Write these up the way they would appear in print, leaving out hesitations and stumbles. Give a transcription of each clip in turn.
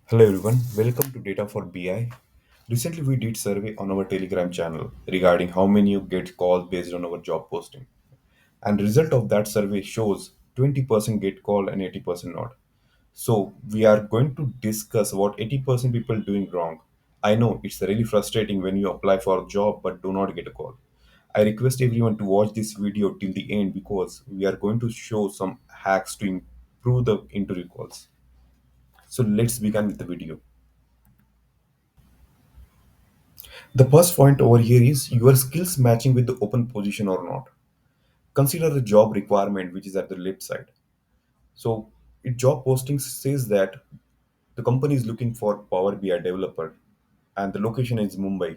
Hello everyone, welcome to Data for BI. Recently we did survey on our Telegram channel regarding how many you get calls based on our job posting. And result of that survey shows 20% get call and 80% not. So we are going to discuss what 80% people doing wrong. I know it's really frustrating when you apply for a job but do not get a call. I request everyone to watch this video till the end because we are going to show some hacks to improve the interview calls. So let's begin with the video. The first point over here is your skills matching with the open position or not. Consider the job requirement which is at the left side. So, job posting says that the company is looking for Power BI developer and the location is Mumbai,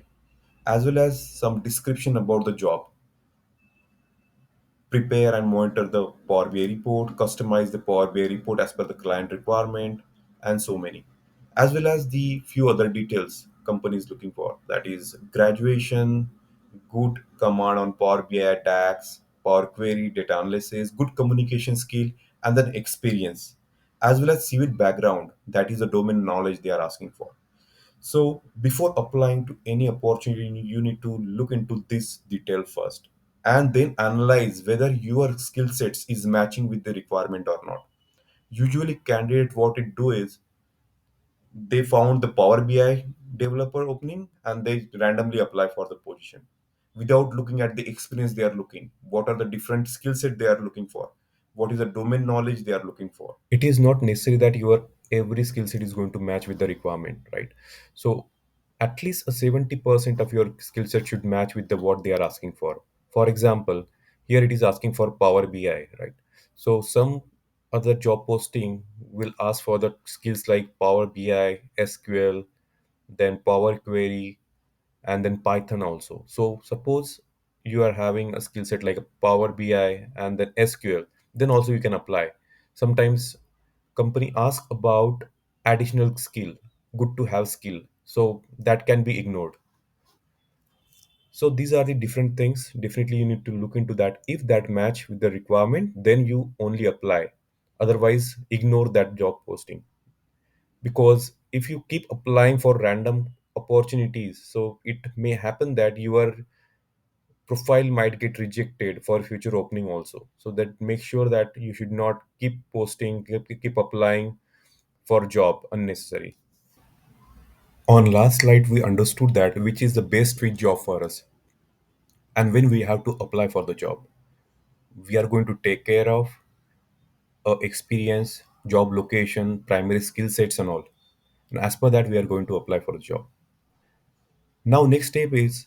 as well as some description about the job. Prepare and monitor the Power BI report, customize the Power BI report as per the client requirement, and so many. As well as the few other details company is looking for. That is graduation, good command on Power BI DAX, Power Query, data analysis, good communication skill, and then experience, as well as civil background. That is the domain knowledge they are asking for. So before applying to any opportunity, you need to look into this detail first and then analyze whether your skill sets is matching with the requirement or not. Usually candidate what it do is they found the Power BI developer opening and they randomly apply for the position without looking at the experience they are looking. What are the different skill set they are looking for? What is the domain knowledge they are looking for? It is not necessary that your every skill set is going to match with the requirement, right? So at least a 70% of your skill set should match with the what they are asking for. For example, here it is asking for Power BI, right? So some other job posting will ask for the skills like Power BI, SQL, then Power Query, and then Python also. So suppose you are having a skill set like a Power BI and then SQL, then also you can apply. Sometimes company ask about additional skill, good to have skill. So that can be ignored. So these are the different things. Definitely you need to look into that. If that match with the requirement, then you only apply. Otherwise, ignore that job posting. Because if you keep applying for random opportunities, so it may happen that your profile might get rejected for future opening also. So that make sure that you should not keep posting, keep applying for job unnecessary. On last slide, we understood that which is the best fit job for us and when we have to apply for the job. We are going to take care of experience, job location, primary skill sets, and all. And as per that, we are going to apply for the job. Now, next step is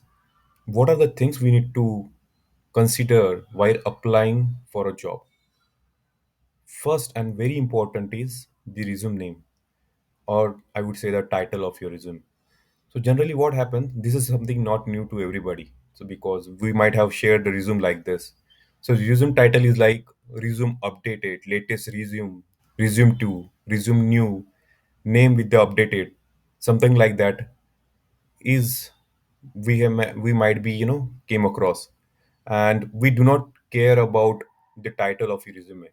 what are the things we need to consider while applying for a job. First and very important is the resume name, or I would say the title of your resume. So generally what happens, this is something not new to everybody. So because we might have shared the resume like this. So resume title is like resume updated, latest resume, resume to, resume new, name with the updated, something like that is we might be came across, and we do not care about the title of your resume.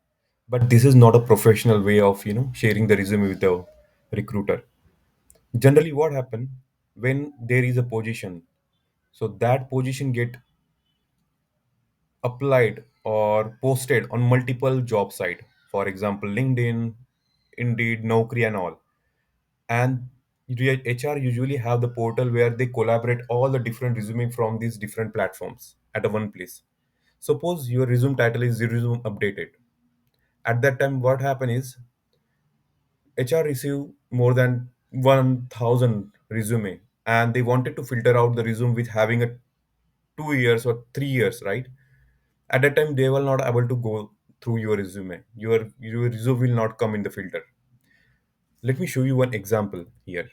But this is not a professional way of sharing the resume with the recruiter. Generally what happen when there is a position, so that position get applied or posted on multiple job site, for example LinkedIn, Indeed, Naukri, and all. And HR usually have the portal where they collaborate all the different resume from these different platforms at a one place. Suppose your resume title is resume updated. At that time what happen is HR receive more than 1000 resume, and they wanted to filter out the resume with having a 2 years or 3 years, right? At that time they will not able to go through your resume. Your resume will not come in the filter. Let me show you one example here.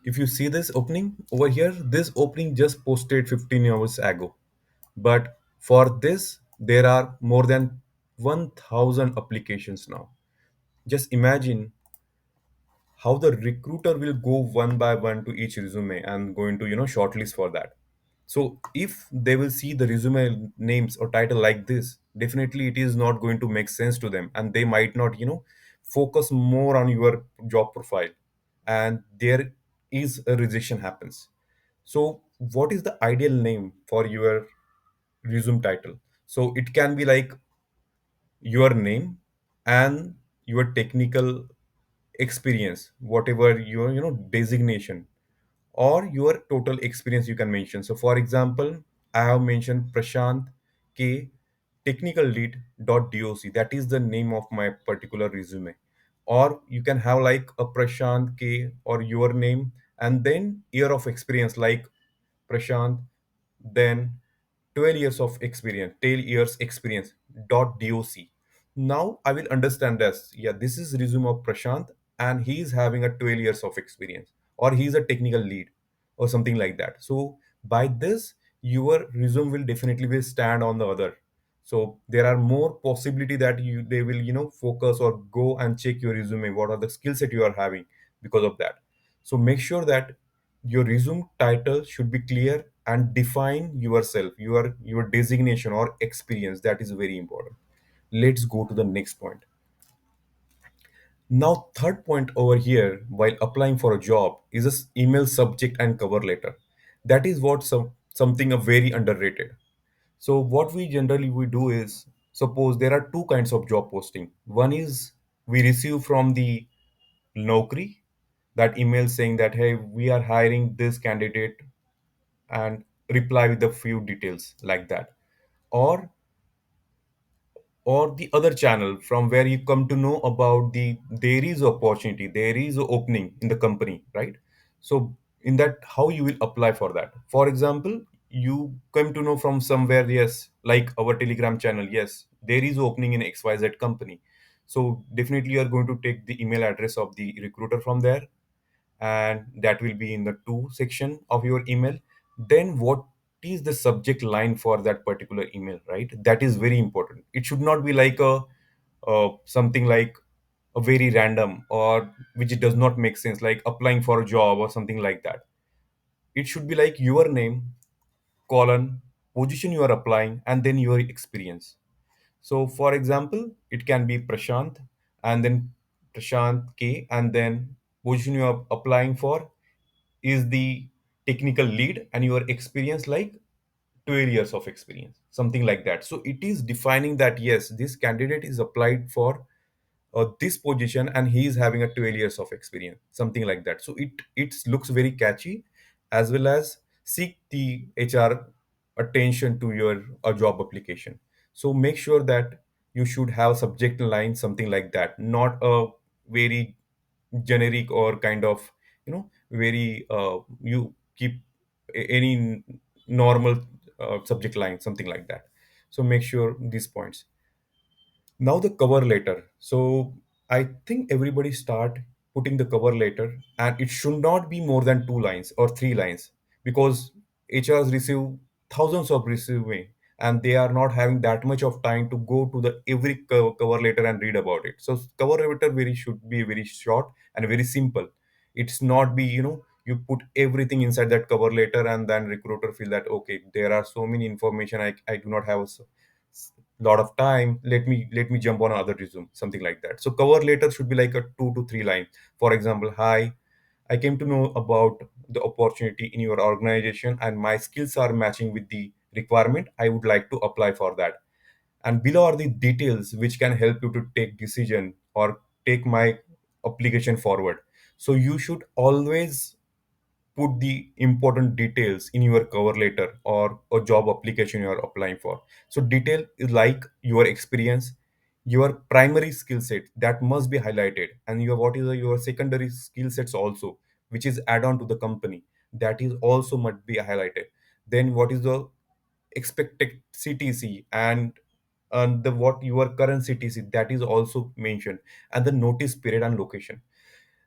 If you see this opening over here, this opening just posted 15 hours ago, but for this there are more than 1000 applications now. Just imagine how the recruiter will go one by one to each resume and going to shortlist for that. So if they will see the resume names or title like this, definitely it is not going to make sense to them, and they might not, focus more on your job profile, and there is a rejection happens. So what is the ideal name for your resume title? So it can be like your name and your technical experience, whatever your designation, or your total experience you can mention. So for example, I have mentioned Prashant K, technical lead dot doc, that is the name of my particular resume. Or you can have like a Prashant K or your name, and then year of experience like Prashant, then 12 years of experience, 10 years experience dot doc. Now I will understand this. Yeah, this is resume of Prashant, and he is having a 12 years of experience, or he is a technical lead, or something like that. So by this, your resume will definitely will stand on the other. So there are more possibility that they will focus or go and check your resume. What are the skill set you are having because of that? So make sure that your resume title should be clear and define yourself, your designation or experience. That is very important. Let's go to the next point. Now, third point over here, while applying for a job, is this email subject and cover letter. That is what something a very underrated. So what we generally we do is, suppose there are two kinds of job posting. One is we receive from the Naukri that email saying that hey, we are hiring this candidate, and reply with a few details like that. Or or the other channel from where you come to know about there is opportunity, there is a opening in the company, right? So in that, how you will apply for that? For example, you come to know from somewhere, yes, like our Telegram channel, yes, there is opening in XYZ company. So definitely you are going to take the email address of the recruiter from there, and that will be in the to section of your email. Then what is the subject line for that particular email, right? That is very important. It should not be like a something like a very random, or which does not make sense, like applying for a job or something like that. It should be like your name, colon, position you are applying, and then your experience. So for example, it can be Prashant, and then Prashant K, and then position you are applying for is the technical lead, and your experience like 12 years of experience, something like that. So it is defining that yes, this candidate is applied for this position, and he is having a 12 years of experience, something like that. So it looks very catchy, as well as seek the HR attention to your job application. So make sure that you should have subject line something like that, not a very generic or kind of very you keep any normal subject line, something like that. So make sure these points. Now the cover letter. So I think everybody start putting the cover letter, and it should not be more than 2 lines or 3 lines, because HRs receive thousands of resume, and they are not having that much of time to go to the every cover letter and read about it. So cover letter very should be very short and very simple. It's not be you put everything inside that cover letter, and then recruiter feel that okay, there are so many information, I do not have a lot of time, let me jump on another resume, something like that. So cover letter should be like a 2 to 3 line. For example, hi, I came to know about the opportunity in your organization, and my skills are matching with the requirement, I would like to apply for that, and below are the details which can help you to take decision or take my application forward. So you should always put the important details in your cover letter or a job application you are applying for. So detail is like your experience, your primary skill set that must be highlighted, and your what is your secondary skill sets also, which is add on to the company, that is also must be highlighted. Then what is the expected CTC, and the what your current CTC, that is also mentioned, and the notice period and location.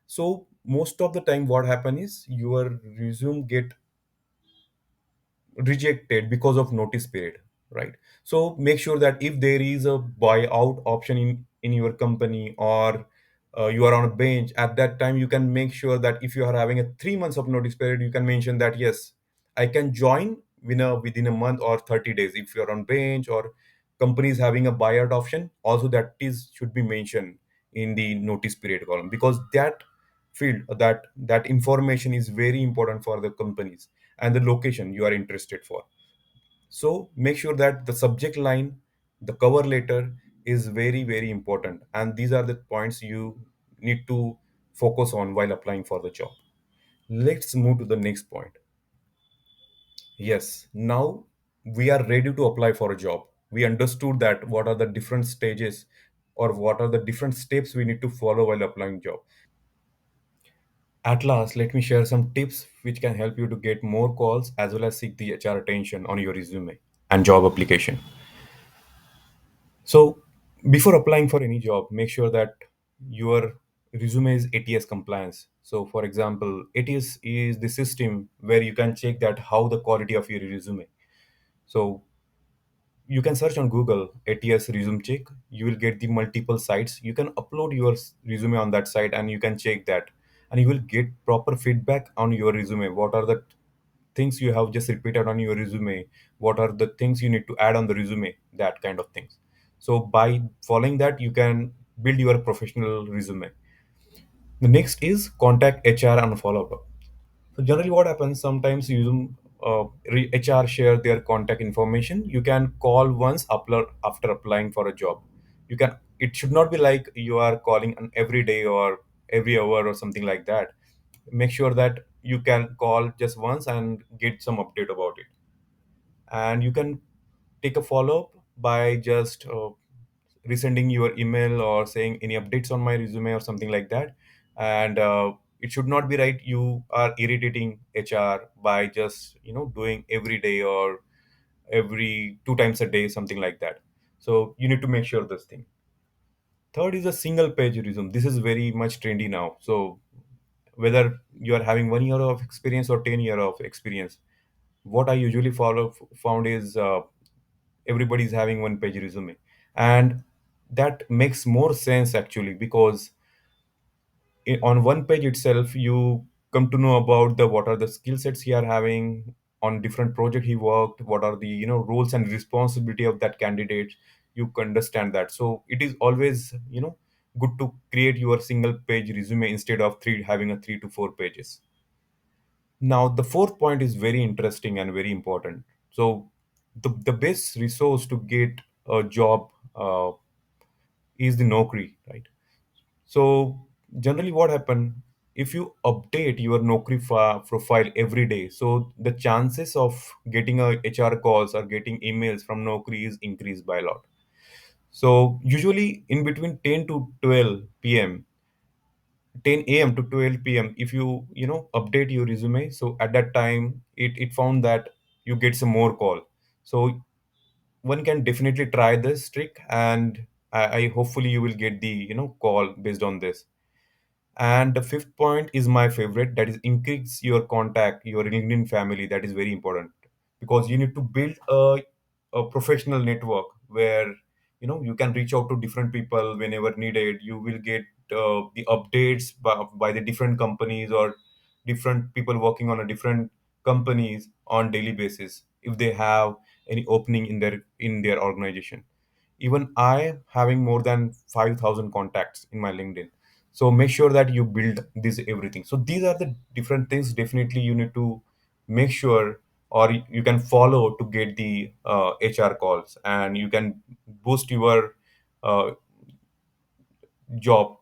So most of the time what happen is your resume get rejected because of notice period, right? So make sure that if there is a buyout option in your company, or you are on a bench at that time, you can make sure that if you are having a 3 months of notice period, you can mention that yes, I can join within a month or 30 days if you're on bench, or companies having a buyout option also, that is should be mentioned in the notice period column, because that field, that information is very important for the companies, and the location you are interested for. So make sure that the subject line, the cover letter is very, very important. And these are the points you need to focus on while applying for the job. Let's move to the next point. Yes, now we are ready to apply for a job. We understood that what are the different stages or what are the different steps we need to follow while applying job. At last, let me share some tips which can help you to get more calls as well as seek the HR attention on your resume and job application. So, before applying for any job, make sure that your resume is ATS compliance. So, for example, ATS is the system where you can check that how the quality of your resume. So, you can search on Google ATS resume check. You will get the multiple sites. You can upload your resume on that site and you can check that, and you will get proper feedback on your resume. What are the things you have just repeated on your resume? What are the things you need to add on the resume? That kind of things. So by following that, you can build your professional resume. The next is contact HR and follow up. So generally, what happens sometimes you HR share their contact information. You can call once after applying for a job. You can. It should not be like you are calling on every day or every hour or something like that. Make sure that you can call just once and get some update about it, and you can take a follow up by just resending your email or saying any updates on my resume or something like that. And it should not be right you are irritating HR by just doing every day or every 2 times a day, something like that. So you need to make sure this thing. Third is a single page resume. This is very much trendy now. So whether you are having 1 year of experience or 10 year of experience, what I usually found is everybody's having one page resume, and that makes more sense actually, because on one page itself you come to know about the what are the skill sets he are having on different project he worked, what are the roles and responsibility of that candidate. You can understand that. So it is always good to create your single page resume instead of three having a 3 to 4 pages. Now, the fourth point is very interesting and very important. So, the best resource to get a job is the Naukri, right? So, generally, what happen if you update your Naukri profile every day? So, the chances of getting a HR calls or getting emails from Naukri is increased by a lot. So, usually in between 10 to 12 p.m., 10 a.m. to 12 p.m. if you update your resume, so at that time it found that you get some more call. So one can definitely try this trick, and I hopefully you will get the call based on this. And the fifth point is my favorite, that is increase your contact, your LinkedIn family. That is very important, because you need to build a professional network where you can reach out to different people whenever needed. You will get the updates by the different companies or different people working on a different companies on daily basis if they have any opening in their organization. Even I having more than 5,000 contacts in my LinkedIn. So make sure that you build this everything. So these are the different things definitely you need to make sure, or you can follow to get the HR calls, and you can boost your uh, job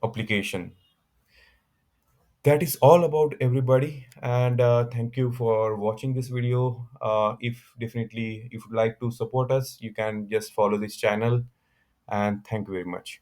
application. That is all about everybody, and thank you for watching this video. If definitely if you'd like to support us, you can just follow this channel, and thank you very much.